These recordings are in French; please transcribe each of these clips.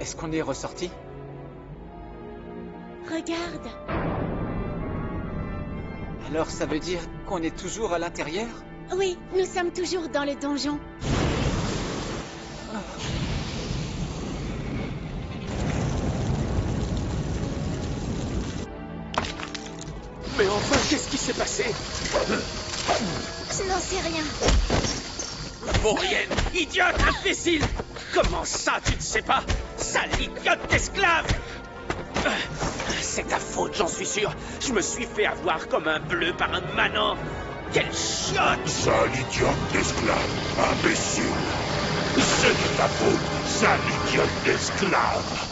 Est-ce qu'on est ressorti? Regarde. Alors ça veut dire qu'on est toujours à l'intérieur? Oui, nous sommes toujours dans le donjon. Mais enfin, qu'est-ce qui s'est passé? Je n'en sais rien. Vaurienne, idiote, imbécile! Comment ça, tu ne sais pas? Sale idiote d'esclave! C'est ta faute, j'en suis sûr. Je me suis fait avoir comme un bleu par un manant. Quelle chiotte! Sale idiote d'esclave, imbécile! C'est de ta faute, sale idiote d'esclave!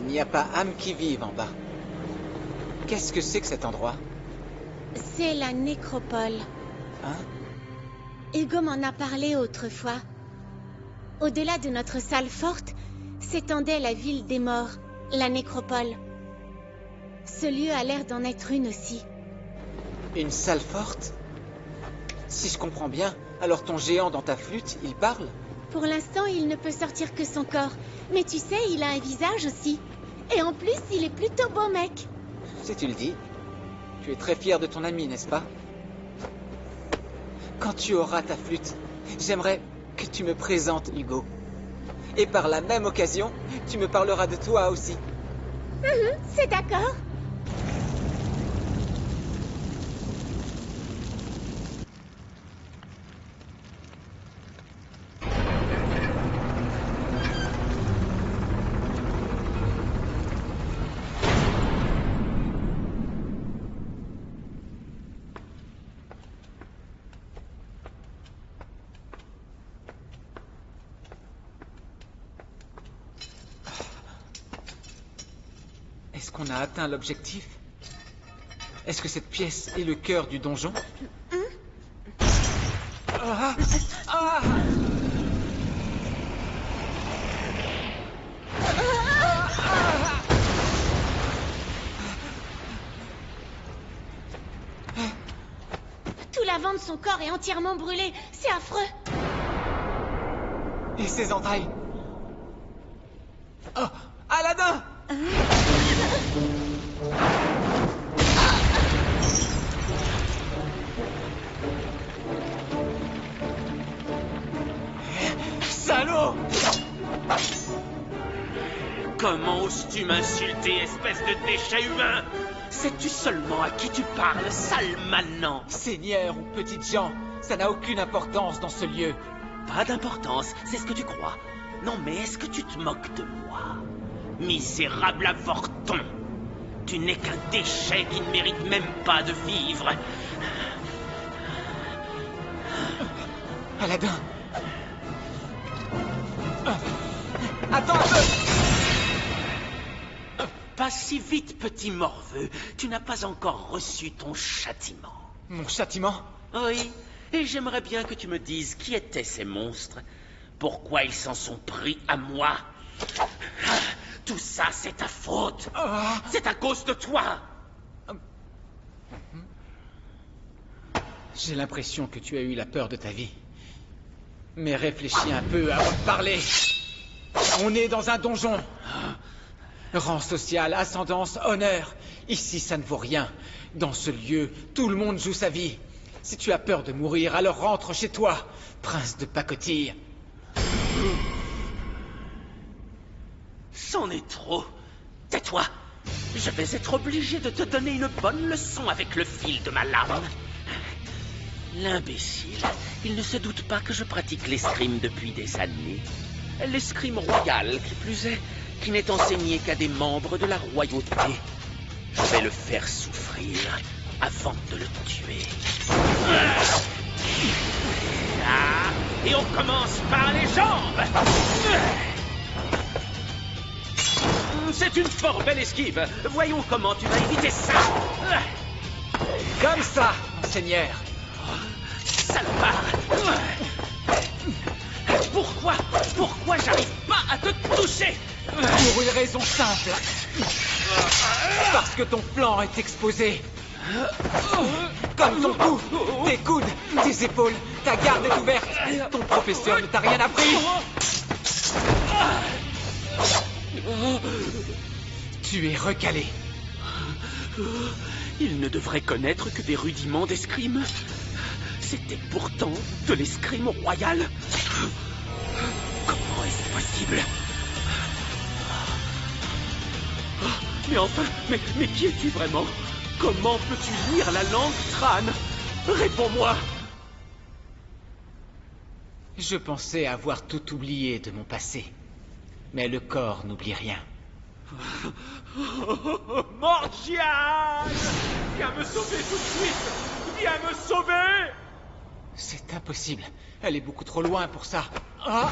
Il n'y a pas âme qui vive en bas. Qu'est-ce que c'est que cet endroit? C'est la nécropole. Hein? Hugo m'en a parlé autrefois. Au-delà de notre salle forte, s'étendait la ville des morts, la nécropole. Ce lieu a l'air d'en être une aussi. Une salle forte? Si je comprends bien, alors ton géant dans ta flûte, il parle? Pour l'instant, il ne peut sortir que son corps. Mais tu sais, il a un visage aussi. Et en plus, il est plutôt beau mec. Si tu le dis. Tu es très fier de ton ami, n'est-ce pas? Quand tu auras ta flûte, j'aimerais que tu me présentes Hugo. Et par la même occasion, tu me parleras de toi aussi. C'est d'accord. Est-ce qu'on a atteint l'objectif? Est-ce que cette pièce est le cœur du donjon? Ah! Ah! Tout l'avant de son corps est entièrement brûlé. C'est affreux. Et ses entrailles? Oh! Aladdin! Salaud! Comment oses-tu m'insulter, espèce de déchet humain? Sais-tu seulement à qui tu parles, sale manant? Seigneur ou petites gens, ça n'a aucune importance dans ce lieu. Pas d'importance, c'est ce que tu crois. Non, mais est-ce que tu te moques de moi? Misérable avorton! Tu n'es qu'un déchet qui ne mérite même pas de vivre. Aladdin! Attends un peu! Pas si vite, petit morveux. Tu n'as pas encore reçu ton châtiment. Mon châtiment? Oui, Et j'aimerais bien que tu me dises qui étaient ces monstres. Pourquoi ils s'en sont pris à moi? Tout ça, c'est ta faute. C'est à cause de toi. J'ai l'impression que tu as eu la peur de ta vie. Mais réfléchis un peu avant de parler. On est dans un donjon. Rang social, ascendance, honneur. Ici, ça ne vaut rien. Dans ce lieu, tout le monde joue sa vie. Si tu as peur de mourir, alors rentre chez toi, prince de pacotille. C'en est trop. Tais-toi. Je vais être obligé de te donner une bonne leçon avec le fil de ma lame. L'imbécile, il ne se doute pas que je pratique l'escrime depuis des années. L'escrime royal, qui plus est, qui n'est enseigné qu'à des membres de la royauté. Je vais le faire souffrir avant de le tuer. Ah, et on commence par les jambes. C'est une fort belle esquive. Voyons comment tu vas éviter ça. Comme ça, monseigneur. Salopard. Pourquoi j'arrive pas à te toucher? Pour une raison simple. Parce que ton flanc est exposé. Comme ton cou, tes coudes, tes épaules, ta garde est ouverte. Ton professeur ne t'a rien appris. Tu es recalé. Il ne devrait connaître que des rudiments d'escrime. C'était pourtant de l'escrime royal. Comment est-ce possible? Mais enfin, mais qui es-tu vraiment? Comment peux-tu lire la langue Trane? Réponds-moi. Je pensais avoir tout oublié de mon passé. Mais le corps n'oublie rien. Morgiane! Viens me sauver tout de suite! Viens me sauver! C'est impossible. Elle est beaucoup trop loin pour ça. Ah!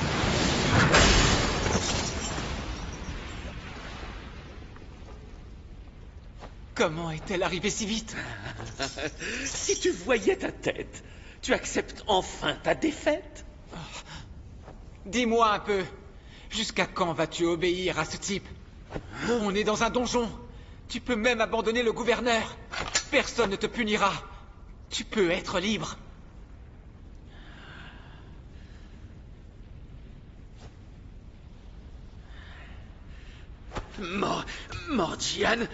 Comment est-elle arrivée si vite? Si tu voyais ta tête, tu acceptes enfin ta défaite? Dis-moi un peu. Jusqu'à quand vas-tu obéir à ce type? On est dans un donjon. Tu peux même abandonner le gouverneur. Personne ne te punira. Tu peux être libre. Morgiane.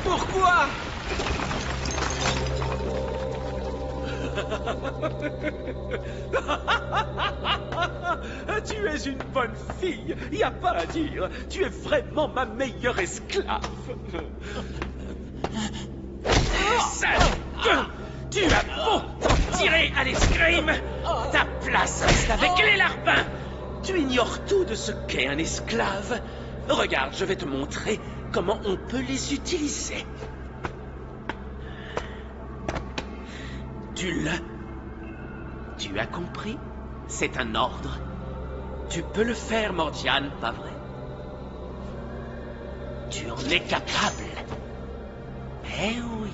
Pourquoi? Tu es une bonne fille, y a pas à dire. Tu es vraiment ma meilleure esclave. Sale! Tu as beau t'en tirer à l'escrime, ta place reste avec les larbins. Tu ignores tout de ce qu'est un esclave. Regarde, je vais te montrer comment on peut les utiliser. Tu as compris? C'est un ordre. Tu peux le faire, Morgiane, pas vrai? Tu en es capable. Eh oui.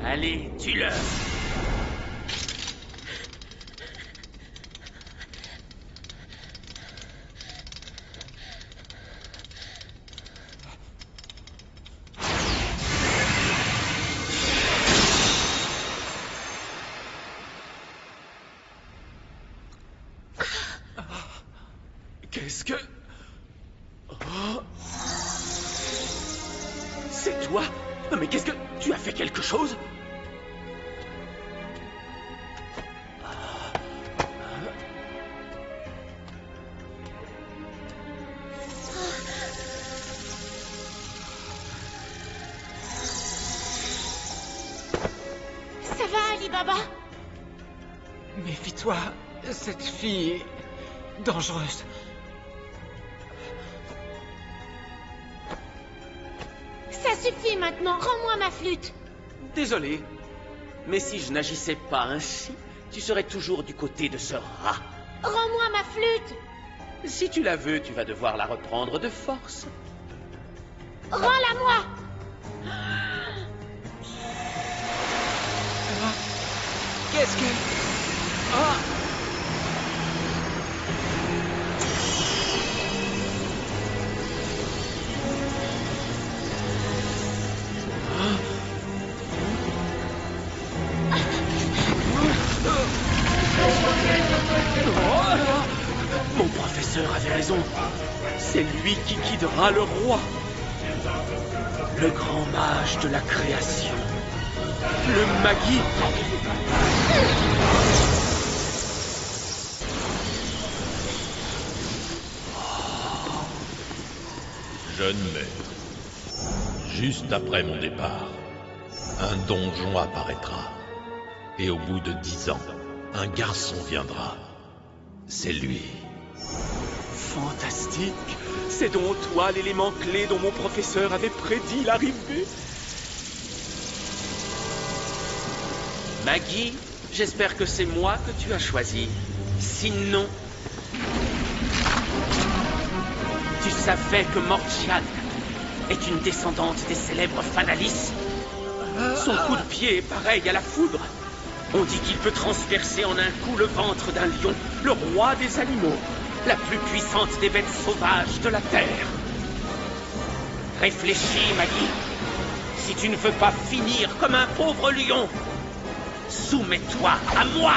Allez, tue-le. Qu'est-ce que... Oh. C'est toi? Mais qu'est-ce que... Tu as fait quelque chose? Ça va, Ali Baba? Méfie-toi, cette fille est dangereuse. Ça suffit maintenant, rends-moi ma flûte. Désolé, mais si je n'agissais pas ainsi, tu serais toujours du côté de ce rat. Rends-moi ma flûte. Si tu la veux, tu vas devoir la reprendre de force. Rends-la-moi. Qu'est-ce que... Ah! Mon professeur avait raison. C'est lui qui guidera le roi. Le grand mage de la création. Le Magi. Jeune maître, juste après mon départ, un donjon apparaîtra. Et au bout de 10 ans, un garçon viendra. C'est lui. Fantastique. C'est donc toi l'élément clé dont mon professeur avait prédit l'arrivée. Maggie, j'espère que c'est moi que tu as choisi. Sinon... Tu savais que Morgiane est une descendante des célèbres Fanalis? Son coup de pied est pareil à la foudre. On dit qu'il peut transpercer en un coup le ventre d'un lion, le roi des animaux, la plus puissante des bêtes sauvages de la terre. Réfléchis, Maggie. Si tu ne veux pas finir comme un pauvre lion, soumets-toi à moi.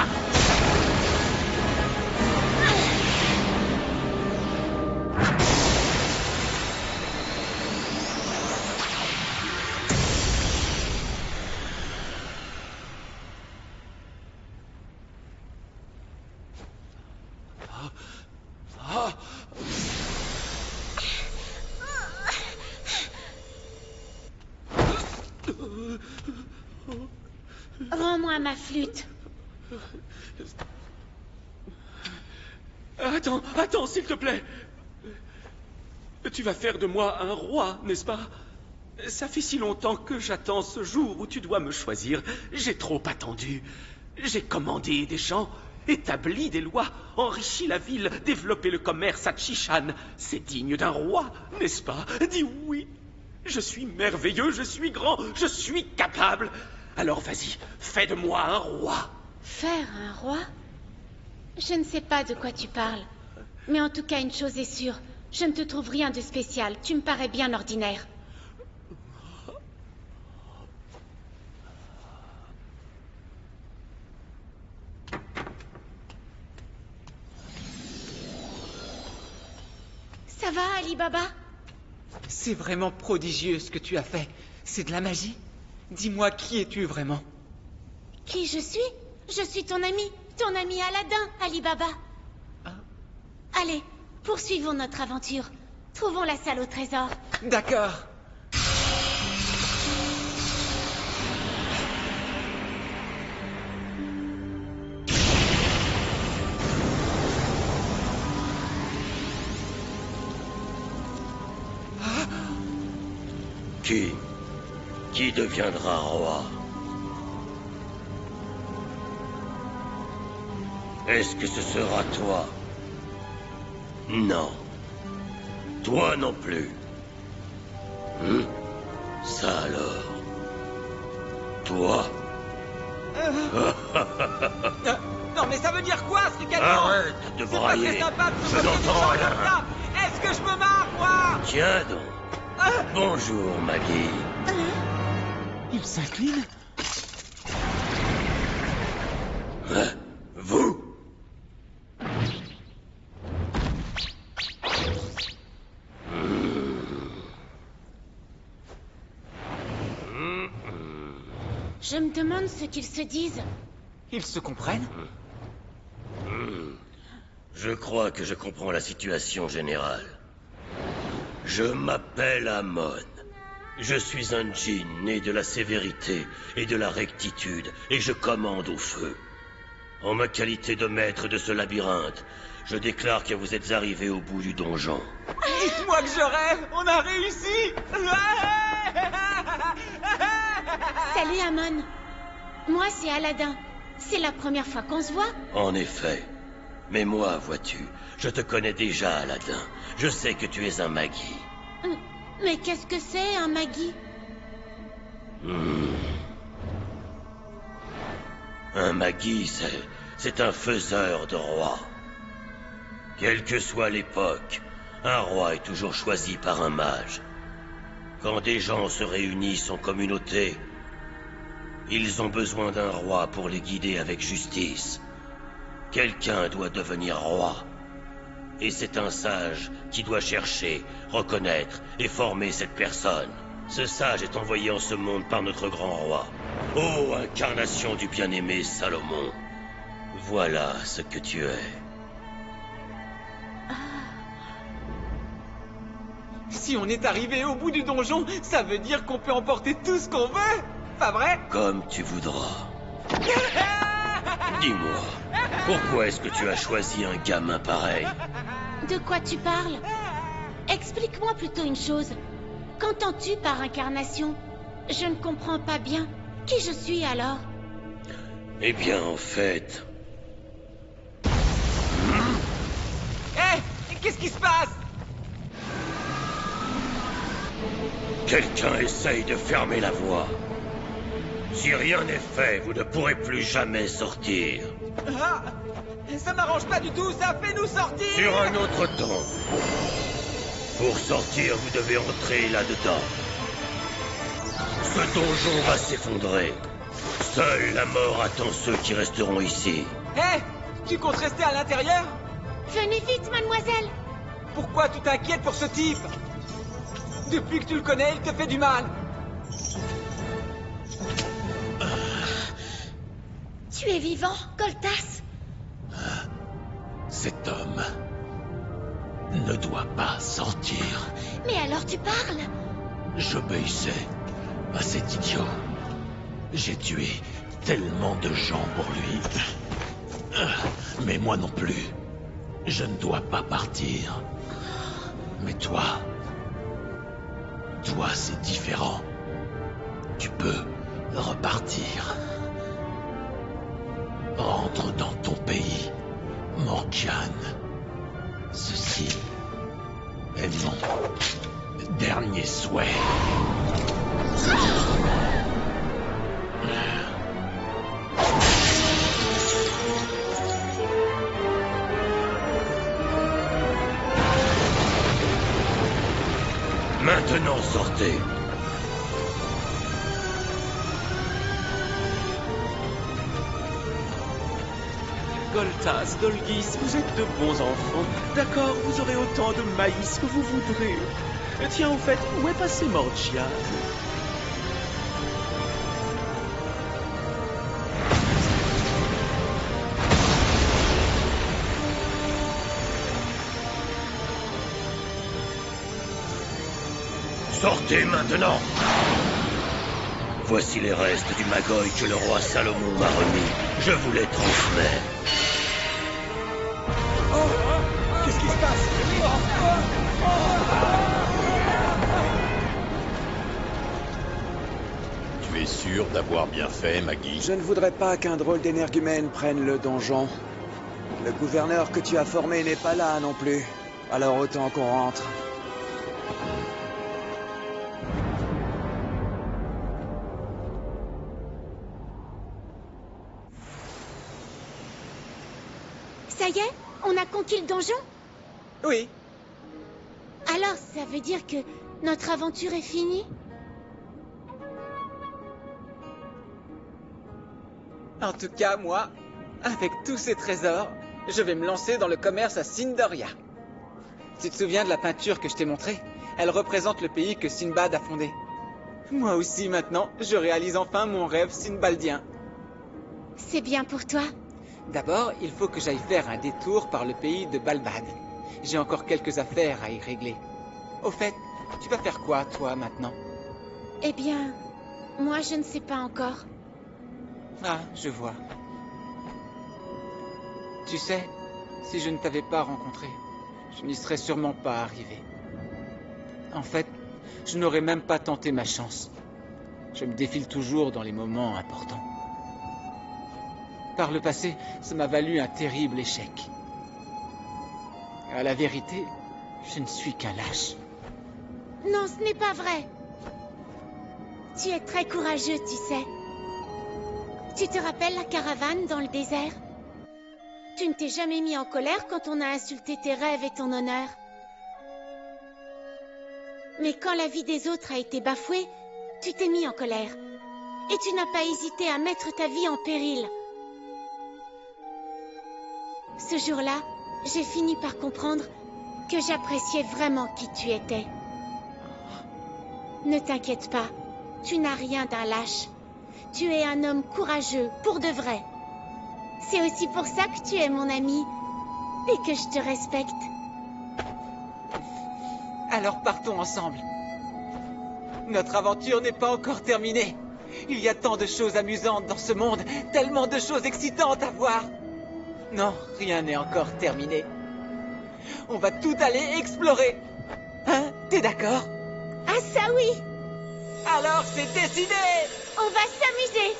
Rends-moi ma flûte. Attends, s'il te plaît. Tu vas faire de moi un roi, n'est-ce pas? Ça fait si longtemps que j'attends ce jour où tu dois me choisir. J'ai trop attendu. J'ai commandé des gens, établi des lois, enrichi la ville, développé le commerce à Chishan. C'est digne d'un roi, n'est-ce pas? Dis oui. Je suis merveilleux, je suis grand, je suis capable. Alors vas-y, fais de moi un roi. Faire un roi? Je ne sais pas de quoi tu parles. Mais en tout cas, une chose est sûre. Je ne te trouve rien de spécial. Tu me parais bien ordinaire. Ça va, Ali Baba? C'est vraiment prodigieux ce que tu as fait. C'est de la magie. Dis-moi, qui es-tu vraiment? Qui je suis? Je suis ton ami Aladdin, Ali Baba. Allez, poursuivons notre aventure. Trouvons la salle au trésor. D'accord. Qui deviendra roi? Est-ce que ce sera toi? Non. Toi non plus. Ça alors. Toi. Non mais ça veut dire quoi ce truc? Arrête de C'est pas brailler. très sympa de se Je moquer des n'entends gens rien. comme ça. Est-ce que je me marre, moi? Tiens donc. Bonjour, Maggie. Il s'incline? Vous? Je me demande ce qu'ils se disent. Ils se comprennent? Je crois que je comprends la situation générale. Je m'appelle Amon. Je suis un djinn né de la sévérité et de la rectitude, et je commande au feu. En ma qualité de maître de ce labyrinthe, je déclare que vous êtes arrivés au bout du donjon. Dites-moi que je rêve! On a réussi! Salut Amon. Moi, c'est Aladdin. C'est la première fois qu'on se voit. En effet. Mais moi, vois-tu, je te connais déjà, Aladdin. Je sais que tu es un Magi. Mais qu'est-ce que c'est, un Magi? Un Magi, c'est un faiseur de rois. Quelle que soit l'époque, un roi est toujours choisi par un mage. Quand des gens se réunissent en communauté, ils ont besoin d'un roi pour les guider avec justice. Quelqu'un doit devenir roi. Et c'est un sage qui doit chercher, reconnaître et former cette personne. Ce sage est envoyé en ce monde par notre grand roi. Ô incarnation du bien-aimé Salomon, voilà ce que tu es. Si on est arrivé au bout du donjon, ça veut dire qu'on peut emporter tout ce qu'on veut! Pas vrai? Comme tu voudras. Dis-moi, pourquoi est-ce que tu as choisi un gamin pareil? De quoi tu parles? Explique-moi plutôt une chose. Qu'entends-tu par incarnation? Je ne comprends pas bien. Qui je suis alors? Eh bien, en fait... Hé! Qu'est-ce qui se passe? Quelqu'un essaye de fermer la voie. Si rien n'est fait, vous ne pourrez plus jamais sortir. Ah, ça m'arrange pas du tout, ça fait nous sortir! Sur un autre temps. Pour sortir, vous devez entrer là-dedans. Ce donjon va s'effondrer. Seule la mort attend ceux qui resteront ici. Hé! Tu comptes rester à l'intérieur? Venez vite, mademoiselle. Pourquoi tu t'inquiètes pour ce type? Depuis que tu le connais, il te fait du mal. Tu es vivant, Goltas? Cet homme ne doit pas sortir. Mais alors tu parles? J'obéissais à cet idiot. J'ai tué tellement de gens pour lui. Mais moi non plus. Je ne dois pas partir. Mais toi, c'est différent. Tu peux repartir. Rentre dans ton pays, Morgiane. Ceci est mon dernier souhait. Maintenant, sortez. Goltas, Dolgis, vous êtes de bons enfants. D'accord, vous aurez autant de maïs que vous voudrez. Tiens, au fait, où est passé Morgiane? Sortez maintenant. Voici les restes du Magoi que le roi Salomon m'a remis. Je vous les transmets. Qu'est-ce qui se passe? Tu es sûr d'avoir bien fait, Maggie? Je ne voudrais pas qu'un drôle d'énergumène prenne le donjon. Le gouverneur que tu as formé n'est pas là non plus. Alors autant qu'on rentre. Ça y est? On a conquis le donjon? Oui. Alors, ça veut dire que notre aventure est finie? En tout cas, moi, avec tous ces trésors, je vais me lancer dans le commerce à Sindoria. Tu te souviens de la peinture que je t'ai montrée? Elle représente le pays que Sinbad a fondé. Moi aussi, maintenant, je réalise enfin mon rêve sinbaldien. C'est bien pour toi. D'abord, il faut que j'aille faire un détour par le pays de Balbad. J'ai encore quelques affaires à y régler. Au fait, tu vas faire quoi, toi, maintenant? Eh bien, moi je ne sais pas encore. Ah, je vois. Tu sais, si je ne t'avais pas rencontré, je n'y serais sûrement pas arrivé. En fait, je n'aurais même pas tenté ma chance. Je me défile toujours dans les moments importants. Par le passé, ça m'a valu un terrible échec. À la vérité, je ne suis qu'un lâche. Non, ce n'est pas vrai. Tu es très courageux, tu sais. Tu te rappelles la caravane dans le désert? Tu ne t'es jamais mis en colère quand on a insulté tes rêves et ton honneur. Mais quand la vie des autres a été bafouée, tu t'es mis en colère. Et tu n'as pas hésité à mettre ta vie en péril. Ce jour-là, j'ai fini par comprendre que j'appréciais vraiment qui tu étais. Ne t'inquiète pas, tu n'as rien d'un lâche. Tu es un homme courageux, pour de vrai. C'est aussi pour ça que tu es mon ami et que je te respecte. Alors partons ensemble. Notre aventure n'est pas encore terminée. Il y a tant de choses amusantes dans ce monde, tellement de choses excitantes à voir. Non, rien n'est encore terminé. On va tout aller explorer. Hein? T'es d'accord? Ah ça oui! Alors c'est décidé! On va s'amuser!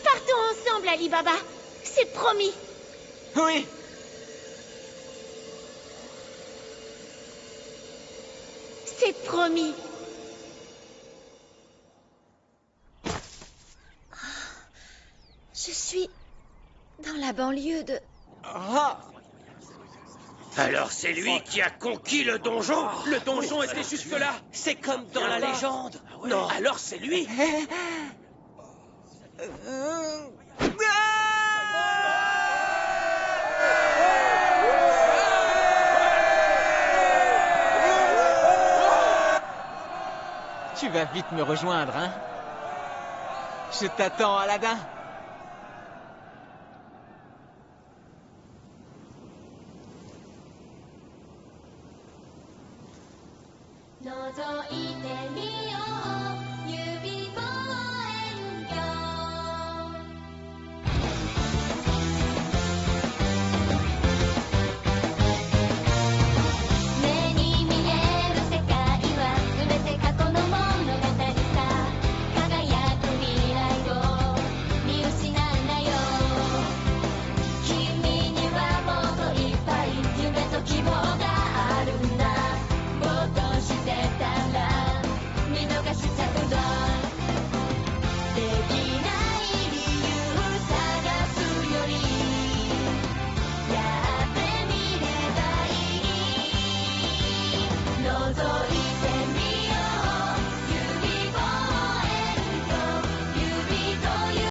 Partons ensemble, Ali Baba! C'est promis! Oui! C'est promis! Je suis dans la banlieue de... Ah! Alors c'est lui qui a conquis le donjon? Le donjon était juste là. C'est comme dans la légende. Non, alors c'est lui. Tu vas vite me rejoindre, hein? Je t'attends, Aladdin.「もっとしてたら見逃しちゃうぞ」